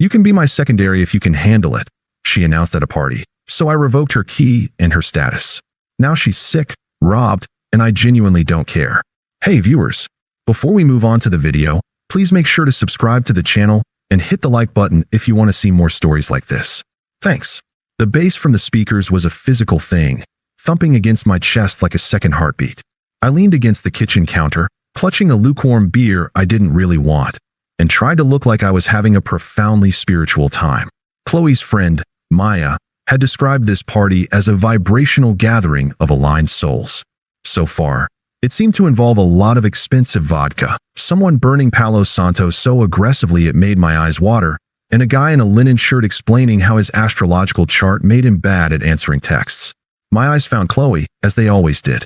You can be my secondary if you can handle it, she announced at a party. So I revoked her key and her status. Now she's sick, robbed, and I genuinely don't care. Hey viewers, before we move on to the video, please make sure to subscribe to the channel and hit the like button if you want to see more stories like this. Thanks. The bass from the speakers was a physical thing, thumping against my chest like a second heartbeat. I leaned against the kitchen counter, clutching a lukewarm beer I didn't really want, and tried to look like I was having a profoundly spiritual time. Chloe's friend, Maya, had described this party as a vibrational gathering of aligned souls. So far, it seemed to involve a lot of expensive vodka, someone burning Palo Santo so aggressively it made my eyes water, and a guy in a linen shirt explaining how his astrological chart made him bad at answering texts. My eyes found Chloe, as they always did.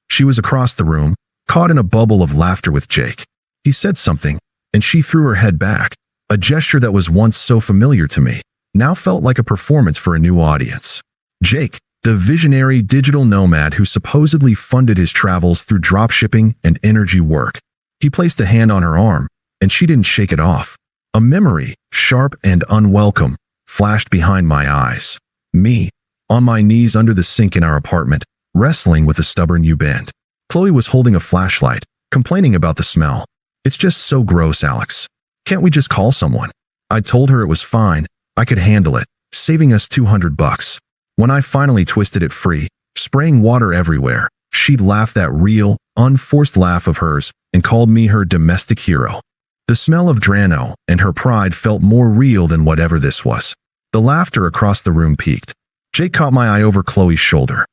She was across the room, caught in a bubble of laughter with Jake. He said something, and she threw her head back, a gesture that was once so familiar to me, now felt like a performance for a new audience. Jake, the visionary digital nomad who supposedly funded his travels through dropshipping and energy work. He placed a hand on her arm, and she didn't shake it off. A memory, sharp and unwelcome, flashed behind my eyes. Me, on my knees under the sink in our apartment, wrestling with a stubborn U-bend. Chloe was holding a flashlight, complaining about the smell. It's just so gross, Alex. Can't we just call someone? I told her it was fine. I could handle it, saving us $200. When I finally twisted it free, spraying water everywhere, she'd laugh that real, unforced laugh of hers and called me her domestic hero. The smell of Drano and her pride felt more real than whatever this was. The laughter across the room peaked. Jake caught my eye over Chloe's shoulder.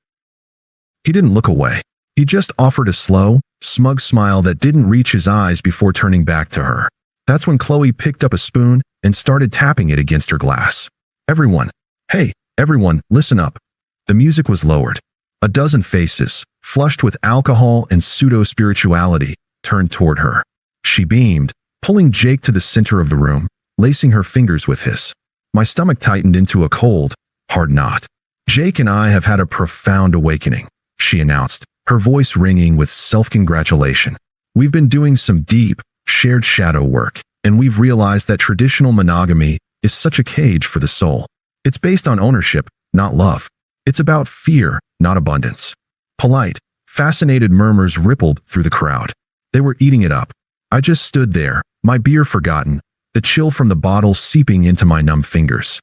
He didn't look away. He just offered a slow, smug smile that didn't reach his eyes before turning back to her. That's when Chloe picked up a spoon and started tapping it against her glass. Everyone, hey, everyone, listen up. The music was lowered. A dozen faces, flushed with alcohol and pseudo-spirituality, turned toward her. She beamed, pulling Jake to the center of the room, lacing her fingers with his. My stomach tightened into a cold, hard knot. Jake and I have had a profound awakening, she announced, her voice ringing with self-congratulation. We've been doing some deep, shared shadow work, and we've realized that traditional monogamy is such a cage for the soul. It's based on ownership, not love. It's about fear, not abundance. Polite, fascinated murmurs rippled through the crowd. They were eating it up. I just stood there, my beer forgotten, the chill from the bottle seeping into my numb fingers.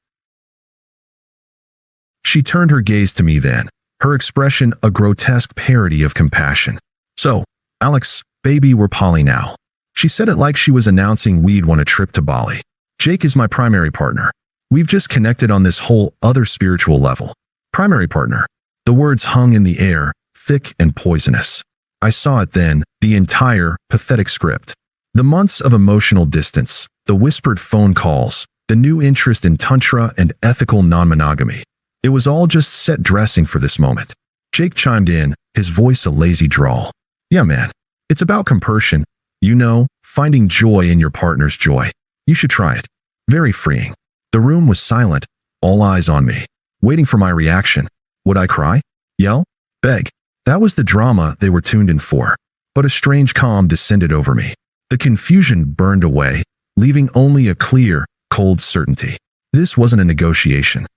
She turned her gaze to me then, her expression a grotesque parody of compassion. So, Alex, baby, we're poly now. She said it like she was announcing we'd won a trip to Bali. Jake is my primary partner. We've just connected on this whole other spiritual level. Primary partner. The words hung in the air, thick and poisonous. I saw it then, the entire, pathetic script. The months of emotional distance, the whispered phone calls, the new interest in tantra and ethical non-monogamy. It was all just set dressing for this moment. Jake chimed in, his voice a lazy drawl. Yeah man, it's about compersion. You know, finding joy in your partner's joy. You should try it. Very freeing. The room was silent, all eyes on me, waiting for my reaction. Would I cry? Yell? Beg? That was the drama they were tuned in for. But a strange calm descended over me. The confusion burned away, leaving only a clear, cold certainty. This wasn't a negotiation.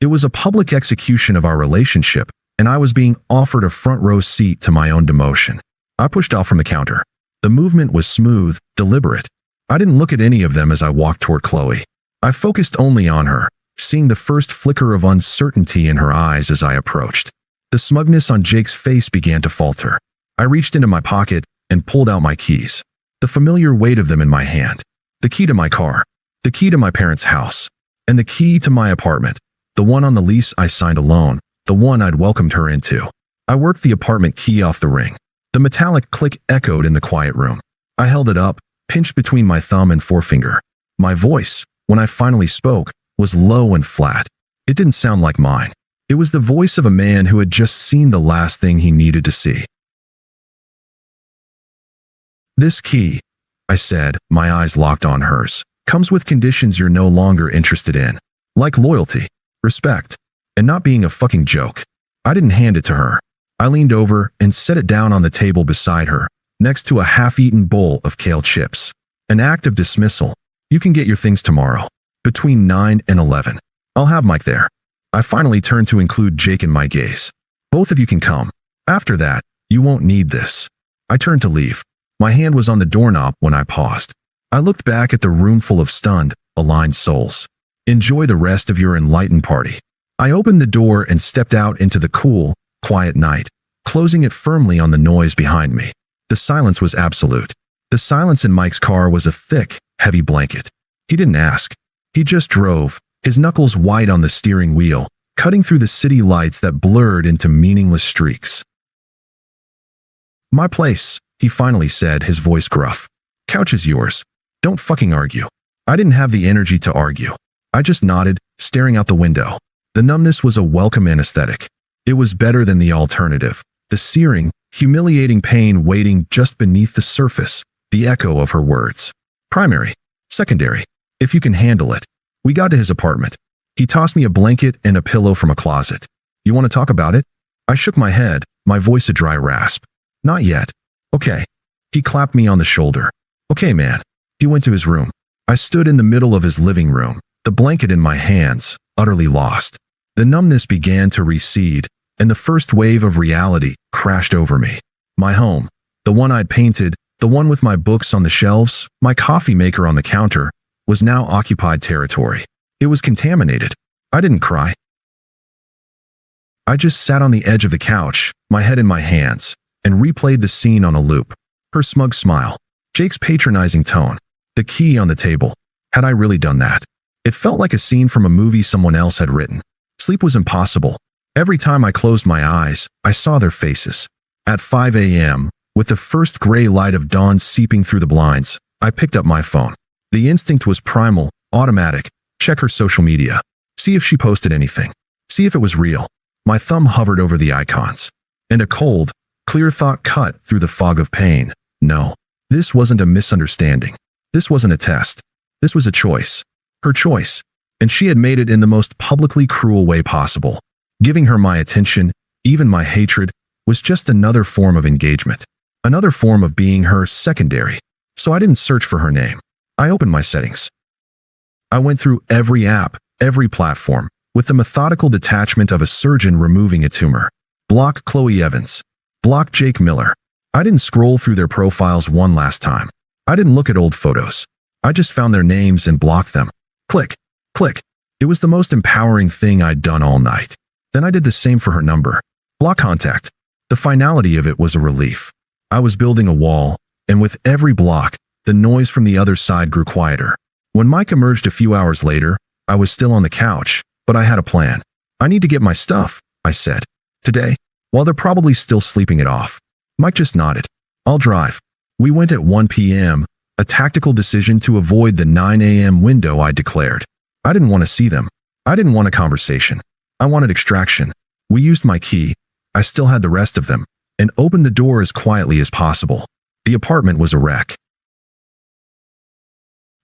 It was a public execution of our relationship, and I was being offered a front row seat to my own demotion. I pushed off from the counter. The movement was smooth, deliberate. I didn't look at any of them as I walked toward Chloe. I focused only on her, seeing the first flicker of uncertainty in her eyes as I approached. The smugness on Jake's face began to falter. I reached into my pocket and pulled out my keys. The familiar weight of them in my hand. The key to my car. The key to my parents' house. And the key to my apartment. The one on the lease I signed alone. The one I'd welcomed her into. I worked the apartment key off the ring. The metallic click echoed in the quiet room. I held it up, pinched between my thumb and forefinger. My voice, when I finally spoke, was low and flat. It didn't sound like mine. It was the voice of a man who had just seen the last thing he needed to see. This key, I said, my eyes locked on hers, comes with conditions you're no longer interested in. Like loyalty, respect, and not being a fucking joke. I didn't hand it to her. I leaned over and set it down on the table beside her, next to a half-eaten bowl of kale chips. An act of dismissal. You can get your things tomorrow. Between 9 and 11. I'll have Mike there. I finally turned to include Jake in my gaze. Both of you can come. After that, you won't need this. I turned to leave. My hand was on the doorknob when I paused. I looked back at the room full of stunned, aligned souls. Enjoy the rest of your enlightened party. I opened the door and stepped out into the cool, quiet night, closing it firmly on the noise behind me. The silence was absolute. The silence in Mike's car was a thick, heavy blanket. He didn't ask. He just drove, his knuckles white on the steering wheel, cutting through the city lights that blurred into meaningless streaks. My place, he finally said, his voice gruff. Couch is yours. Don't fucking argue. I didn't have the energy to argue. I just nodded, staring out the window. The numbness was a welcome anesthetic. It was better than the alternative. The searing, humiliating pain waiting just beneath the surface, the echo of her words. Primary. Secondary. If you can handle it. We got to his apartment. He tossed me a blanket and a pillow from a closet. You want to talk about it? I shook my head, my voice a dry rasp. Not yet. Okay. He clapped me on the shoulder. Okay, man. He went to his room. I stood in the middle of his living room, the blanket in my hands, utterly lost. The numbness began to recede, and the first wave of reality crashed over me. My home, the one I'd painted, the one with my books on the shelves, my coffee maker on the counter, was now occupied territory. It was contaminated. I didn't cry. I just sat on the edge of the couch, my head in my hands, and replayed the scene on a loop. Her smug smile, Jake's patronizing tone, the key on the table. Had I really done that? It felt like a scene from a movie someone else had written. Sleep was impossible. Every time I closed my eyes, I saw their faces. At 5 a.m., with the first gray light of dawn seeping through the blinds, I picked up my phone. The instinct was primal, automatic. Check her social media. See if she posted anything. See if it was real. My thumb hovered over the icons. And a cold, clear thought cut through the fog of pain. No. This wasn't a misunderstanding. This wasn't a test. This was a choice. Her choice. And she had made it in the most publicly cruel way possible. Giving her my attention, even my hatred, was just another form of engagement. Another form of being her secondary. So I didn't search for her name. I opened my settings. I went through every app, every platform, with the methodical detachment of a surgeon removing a tumor. Block Chloe Evans. Block Jake Miller. I didn't scroll through their profiles one last time. I didn't look at old photos. I just found their names and blocked them. Click. Click. It was the most empowering thing I'd done all night. Then I did the same for her number. Block contact. The finality of it was a relief. I was building a wall, and with every block, the noise from the other side grew quieter. When Mike emerged a few hours later, I was still on the couch, but I had a plan. I need to get my stuff, I said. Today, while they're probably still sleeping it off. Mike just nodded. I'll drive. We went at 1 p.m., a tactical decision to avoid the 9 a.m. window I declared. I didn't want to see them. I didn't want a conversation. I wanted extraction. We used my key. I still had the rest of them, and opened the door as quietly as possible. The apartment was a wreck.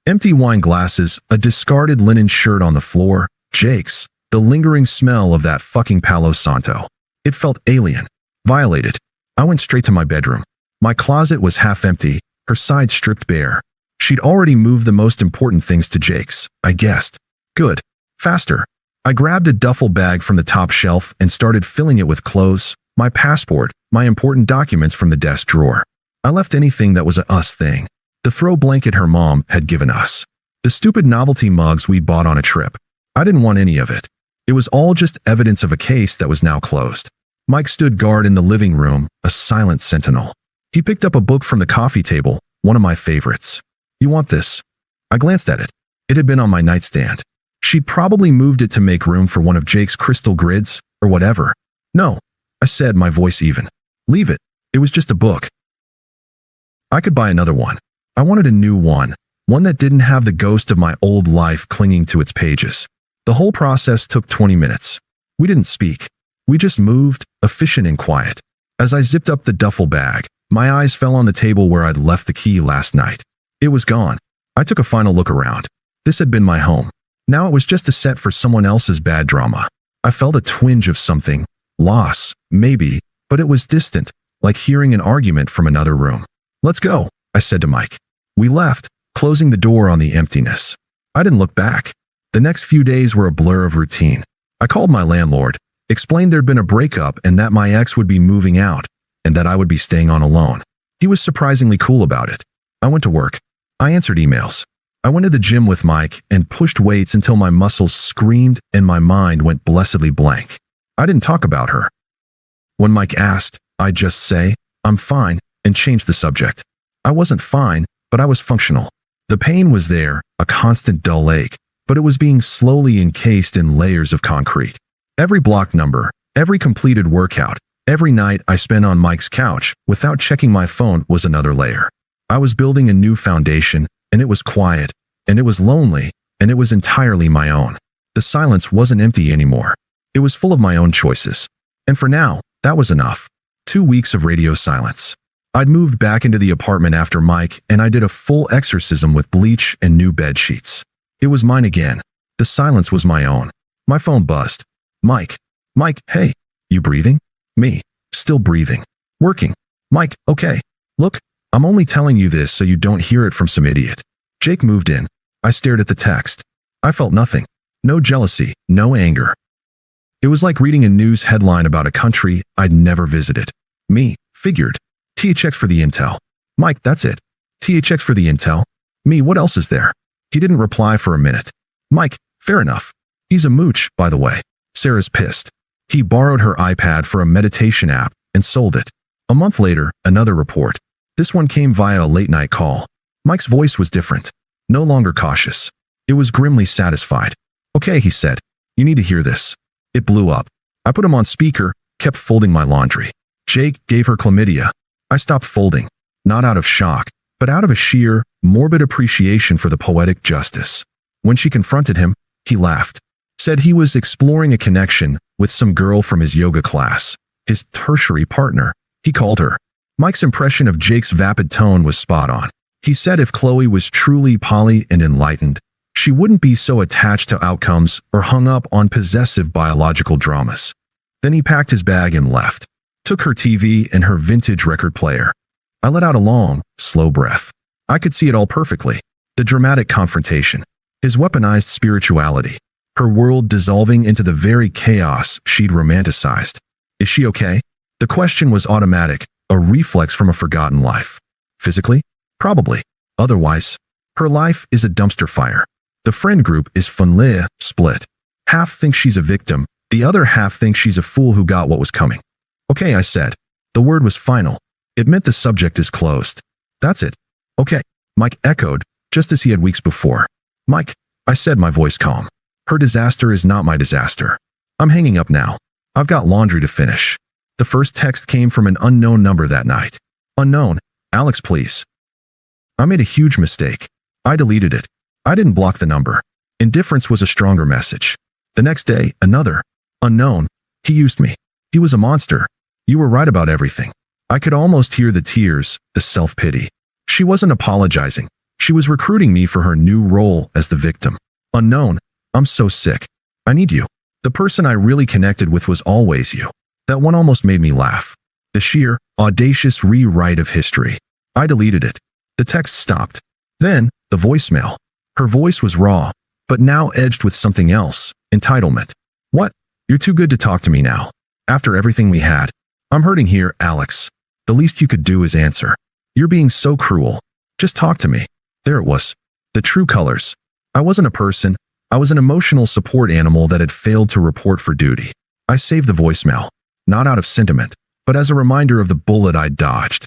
Empty wine glasses, a discarded linen shirt on the floor, Jake's, the lingering smell of that fucking Palo Santo. It felt alien, violated. I went straight to my bedroom. My closet was half empty, her side stripped bare. She'd already moved the most important things to Jake's, I guessed. Good. Faster. I grabbed a duffel bag from the top shelf and started filling it with clothes, my passport, my important documents from the desk drawer. I left anything that was a us thing. The throw blanket her mom had given us. The stupid novelty mugs we'd bought on a trip. I didn't want any of it. It was all just evidence of a case that was now closed. Mike stood guard in the living room, a silent sentinel. He picked up a book from the coffee table, one of my favorites. You want this? I glanced at it. It had been on my nightstand. She'd probably moved it to make room for one of Jake's crystal grids, or whatever. No, I said, my voice even. Leave it. It was just a book. I could buy another one. I wanted a new one that didn't have the ghost of my old life clinging to its pages. The whole process took 20 minutes. We didn't speak. We just moved, efficient and quiet. As I zipped up the duffel bag, my eyes fell on the table where I'd left the key last night. It was gone. I took a final look around. This had been my home. Now it was just a set for someone else's bad drama. I felt a twinge of something. Loss, maybe, but it was distant, like hearing an argument from another room. Let's go, I said to Mike. We left, closing the door on the emptiness. I didn't look back. The next few days were a blur of routine. I called my landlord, explained there'd been a breakup and that my ex would be moving out, and that I would be staying on alone. He was surprisingly cool about it. I went to work. I answered emails. I went to the gym with Mike and pushed weights until my muscles screamed and my mind went blessedly blank. I didn't talk about her. When Mike asked, I'd just say, I'm fine, and change the subject. I wasn't fine, but I was functional. The pain was there, a constant dull ache, but it was being slowly encased in layers of concrete. Every block number, every completed workout, every night I spent on Mike's couch without checking my phone was another layer. I was building a new foundation, and it was quiet, and it was lonely, and it was entirely my own. The silence wasn't empty anymore. It was full of my own choices. And for now, that was enough. 2 weeks of radio silence. I'd moved back into the apartment after Mike, and I did a full exorcism with bleach and new bed sheets. It was mine again. The silence was my own. My phone buzzed. Mike. Mike, hey. You breathing? Me. Still breathing. Working. Mike, okay. Look, I'm only telling you this so you don't hear it from some idiot. Jake moved in. I stared at the text. I felt nothing. No jealousy, no anger. It was like reading a news headline about a country I'd never visited. Me, figured. THX for the intel. Mike, that's it. THX for the intel. Me, what else is there? He didn't reply for a minute. Mike, fair enough. He's a mooch, by the way. Sarah's pissed. He borrowed her iPad for a meditation app and sold it. A month later, another report. This one came via a late-night call. Mike's voice was different. No longer cautious. It was grimly satisfied. Okay, he said. You need to hear this. It blew up. I put him on speaker, kept folding my laundry. Jake gave her chlamydia. I stopped folding. Not out of shock, but out of a sheer, morbid appreciation for the poetic justice. When she confronted him, he laughed. Said he was exploring a connection with some girl from his yoga class. His tertiary partner, he called her. Mike's impression of Jake's vapid tone was spot on. He said if Chloe was truly poly and enlightened, she wouldn't be so attached to outcomes or hung up on possessive biological dramas. Then he packed his bag and left. Took her TV and her vintage record player. I let out a long, slow breath. I could see it all perfectly. The dramatic confrontation. His weaponized spirituality. Her world dissolving into the very chaos she'd romanticized. Is she okay? The question was automatic, a reflex from a forgotten life. Physically? Probably. Otherwise, her life is a dumpster fire. The friend group is funleh, split. Half think she's a victim, the other half think she's a fool who got what was coming. Okay, I said. The word was final. It meant the subject is closed. That's it. Okay, Mike echoed, just as he had weeks before. Mike, I said, my voice calm. Her disaster is not my disaster. I'm hanging up now. I've got laundry to finish. The first text came from an unknown number that night. Unknown. Alex, please. I made a huge mistake. I deleted it. I didn't block the number. Indifference was a stronger message. The next day, another. Unknown. He used me. He was a monster. You were right about everything. I could almost hear the tears, the self-pity. She wasn't apologizing. She was recruiting me for her new role as the victim. Unknown. I'm so sick. I need you. The person I really connected with was always you. That one almost made me laugh. The sheer, audacious rewrite of history. I deleted it. The text stopped. Then, the voicemail. Her voice was raw, but now edged with something else. Entitlement. What? You're too good to talk to me now. After everything we had. I'm hurting here, Alex. The least you could do is answer. You're being so cruel. Just talk to me. There it was. The true colors. I wasn't a person. I was an emotional support animal that had failed to report for duty. I saved the voicemail. Not out of sentiment, but as a reminder of the bullet I'd dodged.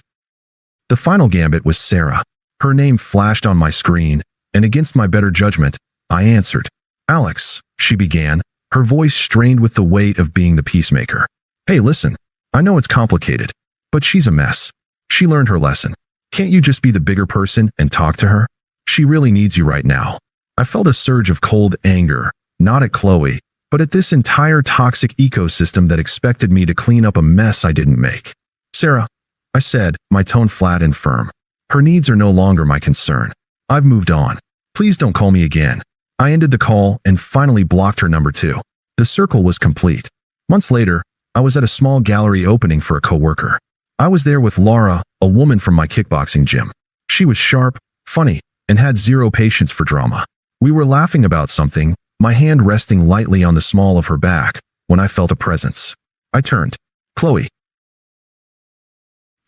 The final gambit was Sarah. Her name flashed on my screen, and against my better judgment, I answered. Alex, she began, her voice strained with the weight of being the peacemaker. Hey, listen. I know it's complicated, but she's a mess. She learned her lesson. Can't you just be the bigger person and talk to her? She really needs you right now. I felt a surge of cold anger, not at Chloe, but at this entire toxic ecosystem that expected me to clean up a mess I didn't make. Sarah, I said, my tone flat and firm. Her needs are no longer my concern. I've moved on. Please don't call me again. I ended the call and finally blocked her number 2. The circle was complete. Months later, I was at a small gallery opening for a coworker. I was there with Laura, a woman from my kickboxing gym. She was sharp, funny, and had zero patience for drama. We were laughing about something, my hand resting lightly on the small of her back, when I felt a presence. I turned. Chloe.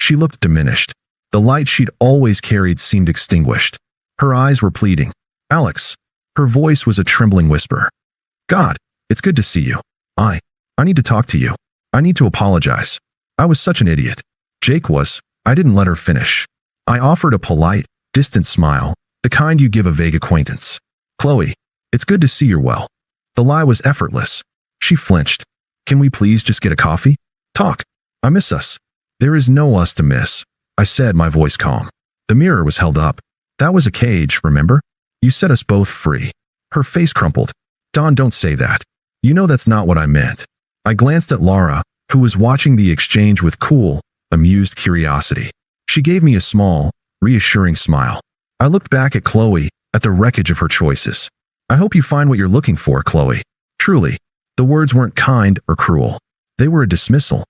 She looked diminished. The light she'd always carried seemed extinguished. Her eyes were pleading. Alex. Her voice was a trembling whisper. God, it's good to see you. I need to talk to you. I need to apologize. I was such an idiot. Jake was. I didn't let her finish. I offered a polite, distant smile, the kind you give a vague acquaintance. Chloe, it's good to see you're well. The lie was effortless. She flinched. Can we please just get a coffee? Talk. I miss us. There is no us to miss, I said, my voice calm. The mirror was held up. That was a cage, remember? You set us both free. Her face crumpled. Dawn, don't say that. You know that's not what I meant. I glanced at Laura, who was watching the exchange with cool, amused curiosity. She gave me a small, reassuring smile. I looked back at Chloe, at the wreckage of her choices. I hope you find what you're looking for, Chloe. Truly. The words weren't kind or cruel. They were a dismissal.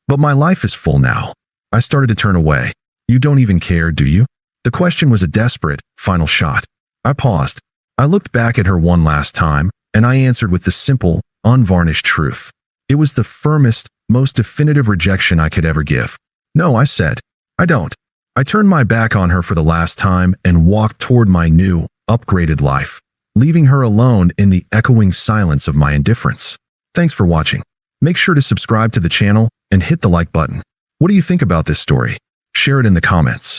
But my life is full now. I started to turn away. You don't even care, do you? The question was a desperate, final shot. I paused. I looked back at her one last time, and I answered with the simple, unvarnished truth. It was the firmest, most definitive rejection I could ever give. No, I said. I don't. I turned my back on her for the last time and walked toward my new, upgraded life, leaving her alone in the echoing silence of my indifference. Thanks for watching. Make sure to subscribe to the channel and hit the like button. What do you think about this story? Share it in the comments.